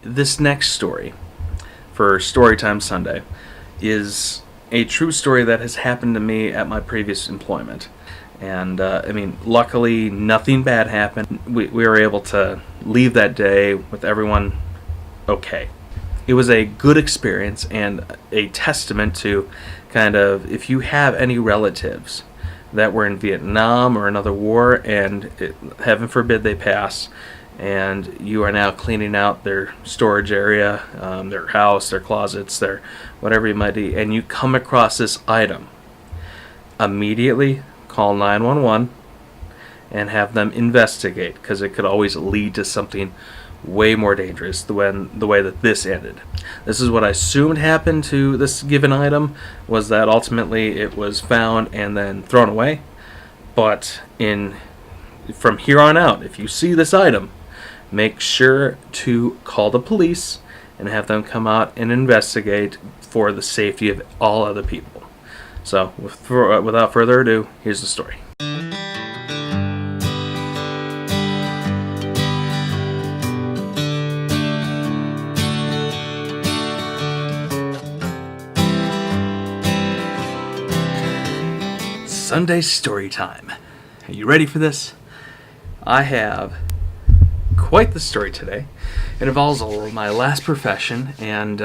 This next story for Storytime Sunday is a true story that has happened to me at my previous employment. And, luckily nothing bad happened. We were able to leave that day with everyone okay. It was a good experience and a testament to kind of, if you have any relatives that were in Vietnam or another war and heaven forbid they pass, and you are now cleaning out their storage area, their house, their closets, their whatever you might be, and you come across this item, immediately call 911 and have them investigate, because it could always lead to something way more dangerous the way that this ended. This is what I assumed happened to this given item, was that ultimately it was found and then thrown away. But from here on out, if you see this item, make sure to call the police and have them come out and investigate for the safety of all other people. So, without further ado, here's the story. Sunday story time. Are you ready for this? I have quite the story today. It involves my last profession, and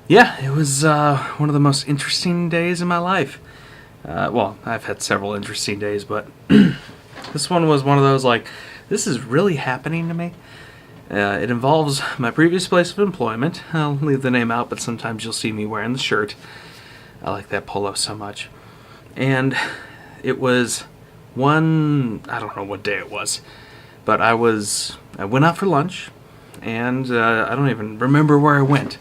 it was one of the most interesting days in my life. I've had several interesting days, but this one was one of those, like, this is really happening to me. It involves my previous place of employment. I'll leave the name out, but sometimes you'll see me wearing the shirt. I like that polo so much. And it was I don't know what day it was, but I went out for lunch, and I don't even remember where I went.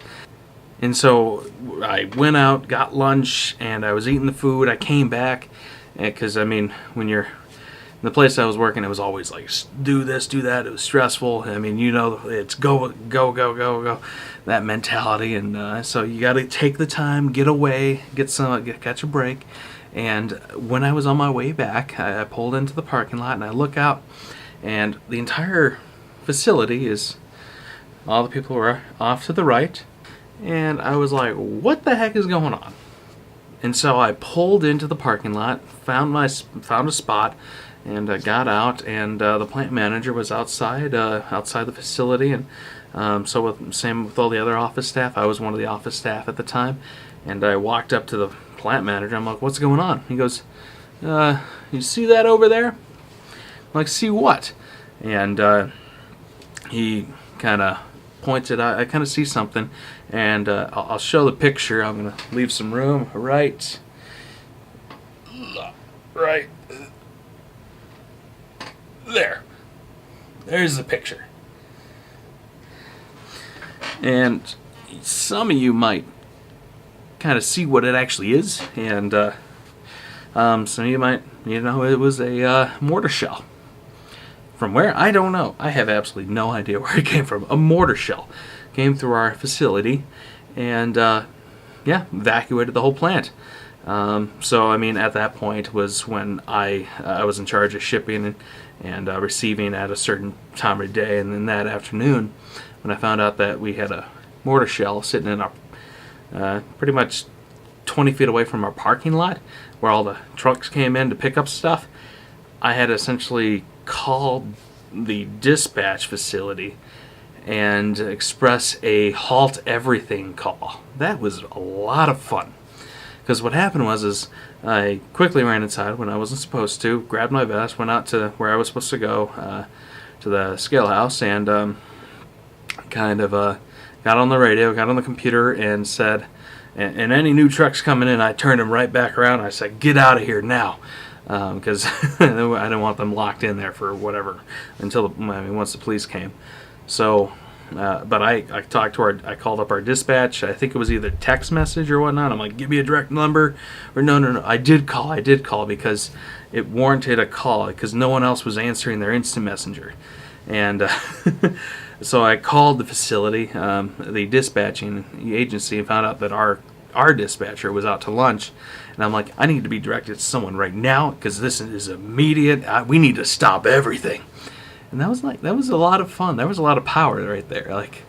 And so I went out, got lunch, and I was eating the food. I came back, because, when you're in the place I was working, it was always like, do this, do that. It was stressful. It's go, go, go, go, go, that mentality. And so you got to take the time, get away, catch a break. And when I was on my way back, I pulled into the parking lot, and I look out, and the entire facility all the people were off to the right. And I was like, what the heck is going on? And so I pulled into the parking lot, found a spot, and got out. And the plant manager was outside the facility. And same with all the other office staff. I was one of the office staff at the time. And I walked up to the plant manager. I'm like, what's going on? He goes, you see that over there? I'm like, see what? And he kind of pointed out. I kind of see something, and I'll show the picture. I'm going to leave some room right there. There's the picture. And some of you might kind of see what it actually is, and some of you might, it was a mortar shell. From where? I don't know. I have absolutely no idea where it came from. A mortar shell came through our facility, and evacuated the whole plant. At that point was when I was in charge of shipping and receiving at a certain time of day. And then that afternoon, when I found out that we had a mortar shell sitting in our pretty much 20 feet away from our parking lot, where all the trucks came in to pick up stuff, I had essentially called the dispatch facility and express a halt everything call. That was a lot of fun, because what happened was I quickly ran inside when I wasn't supposed to, grabbed my vest, went out to where I was supposed to go, to the scale house, and got on the radio, got on the computer, and said, and any new trucks coming in, I turned them right back around. I said, get out of here now, because I didn't want them locked in there for whatever until once the police came. So, but I talked to I called up our dispatch. I think it was either text message or whatnot. I'm like, give me a direct number, or no. I did call because it warranted a call, because no one else was answering their instant messenger, and. So I called the facility, the dispatching agency, and found out that our dispatcher was out to lunch. And I'm like, I need to be directed to someone right now, because this is immediate. We need to stop everything. And that was a lot of fun. There was a lot of power right there. Like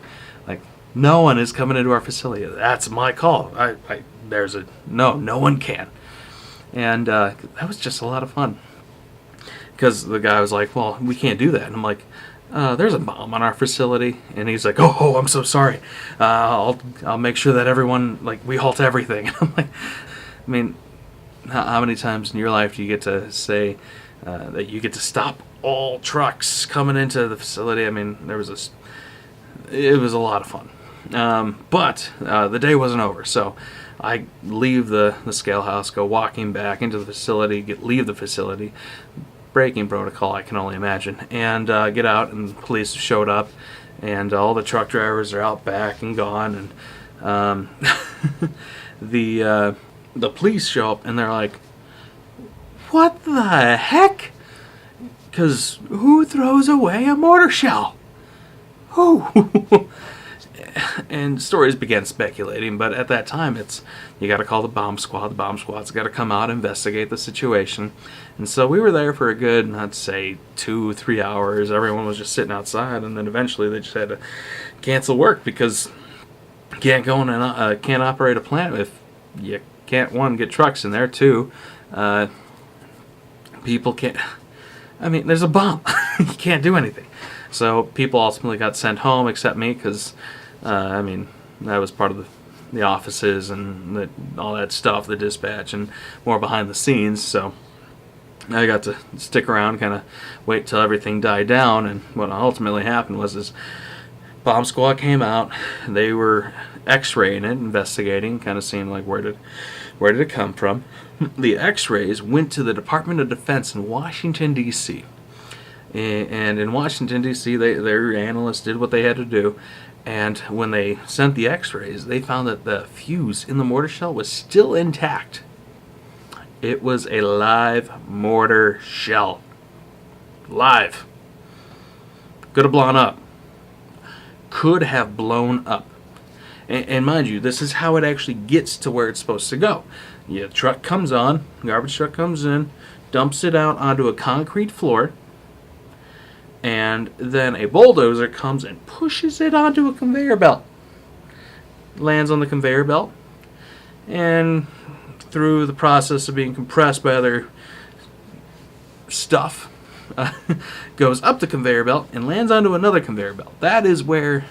no one is coming into our facility. That's my call. No one can. And that was just a lot of fun. Because the guy was like, well, we can't do that. And I'm like, there's a bomb on our facility. And he's like, oh, I'm so sorry. I'll make sure that everyone, like, we halt everything. And I'm like, I mean, how many times in your life do you get to say that you get to stop all trucks coming into the facility? I mean, it was a lot of fun. But the day wasn't over. So I leave the scale house, go walking back into the facility, leave the facility. Braking protocol, I can only imagine, and get out, and police showed up, and all the truck drivers are out back and gone, and the police show up, and they're like, what the heck? Because who throws away a mortar shell? Who? And stories began speculating, but at that time, you got to call the bomb squad. The bomb squad's got to come out, investigate the situation. And so we were there for a good, I'd say, 2-3 hours. Everyone was just sitting outside, and then eventually they just had to cancel work because you can't go in and can't operate a plant if you can't, one, get trucks in there, two, people can't. I mean, there's a bomb. You can't do anything. So people ultimately got sent home, except me, because I mean, that was part of the offices and all that stuff, the dispatch, and more behind the scenes. So I got to stick around, kind of wait till everything died down. And what ultimately happened was this bomb squad came out. They were X-raying it, investigating, kind of seeing like where did it come from. The X-rays went to the Department of Defense in Washington, D.C. And in Washington, D.C., their analysts did what they had to do. And when they sent the X-rays, they found that the fuse in the mortar shell was still intact. It was a live mortar shell. Live. Could have blown up. Could have blown up. And mind you, this is how it actually gets to where it's supposed to go. Yeah, the truck comes on, garbage truck comes in, dumps it out onto a concrete floor, and then a bulldozer comes and pushes it onto a conveyor belt. Lands on the conveyor belt, and through the process of being compressed by other stuff, goes up the conveyor belt and lands onto another conveyor belt. That is where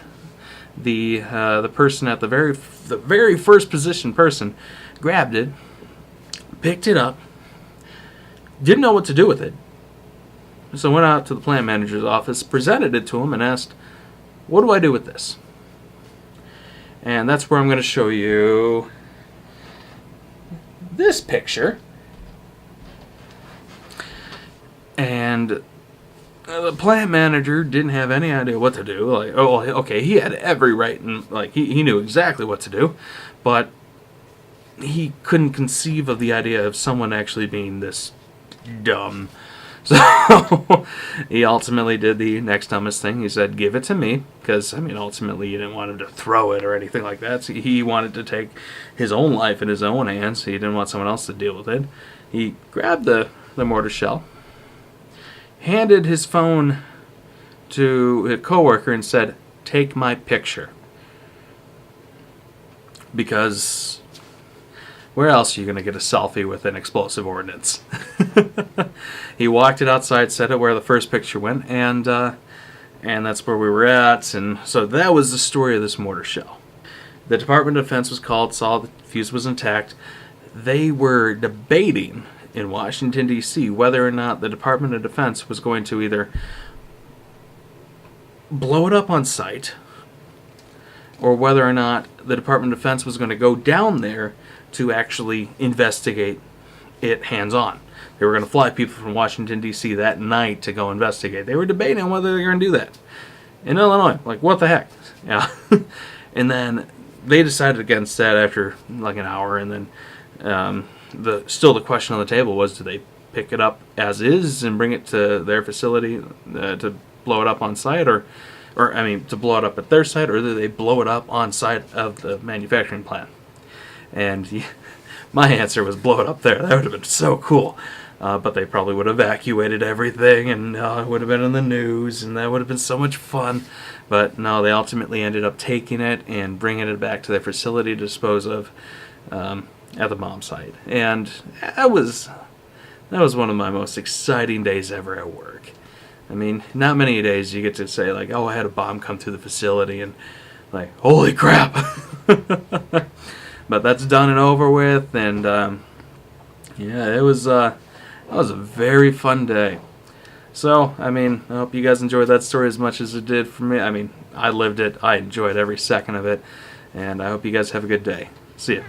the person at the very first position person grabbed it, picked it up, didn't know what to do with it. So went out to the plant manager's office, presented it to him, and asked, what do I do with this? And that's where I'm going to show you this picture. And the plant manager didn't have any idea what to do. Like, oh, okay, he had every right, and like he knew exactly what to do, but he couldn't conceive of the idea of someone actually being this dumb. So he ultimately did the next dumbest thing. He said, give it to me, because, I mean, ultimately you didn't want him to throw it or anything like that. So he wanted to take his own life in his own hands. He didn't want someone else to deal with it. He grabbed the mortar shell, handed his phone to a coworker and said, take my picture. Because where else are you going to get a selfie with an explosive ordnance? He walked it outside, set it where the first picture went, and that's where we were at. And so that was the story of this mortar shell. The Department of Defense was called, saw the fuse was intact. They were debating in Washington, D.C., whether or not the Department of Defense was going to either blow it up on site, or whether or not the Department of Defense was going to go down there to actually investigate it hands-on. They were going to fly people from Washington, D.C. that night to go investigate. They were debating on whether they were going to do that. In Illinois, like, what the heck? Yeah. And then they decided against that after like an hour, and then the question on the table was, do they pick it up as is and bring it to their facility to blow it up on site, or I mean, to blow it up at their site, or do they blow it up on site of the manufacturing plant? And my answer was blow it up there. That would have been so cool. but they probably would have evacuated everything, and it would have been in the news, and that would have been so much fun. But no, they ultimately ended up taking it and bringing it back to their facility to dispose of at the bomb site. And that was one of my most exciting days ever at work. I mean, not many days you get to say, like, oh, I had a bomb come through the facility, and like, holy crap. But that's done and over with, and yeah, it was that was a very fun day. So, I mean, I hope you guys enjoyed that story as much as it did for me. I mean, I lived it. I enjoyed every second of it, and I hope you guys have a good day. See ya.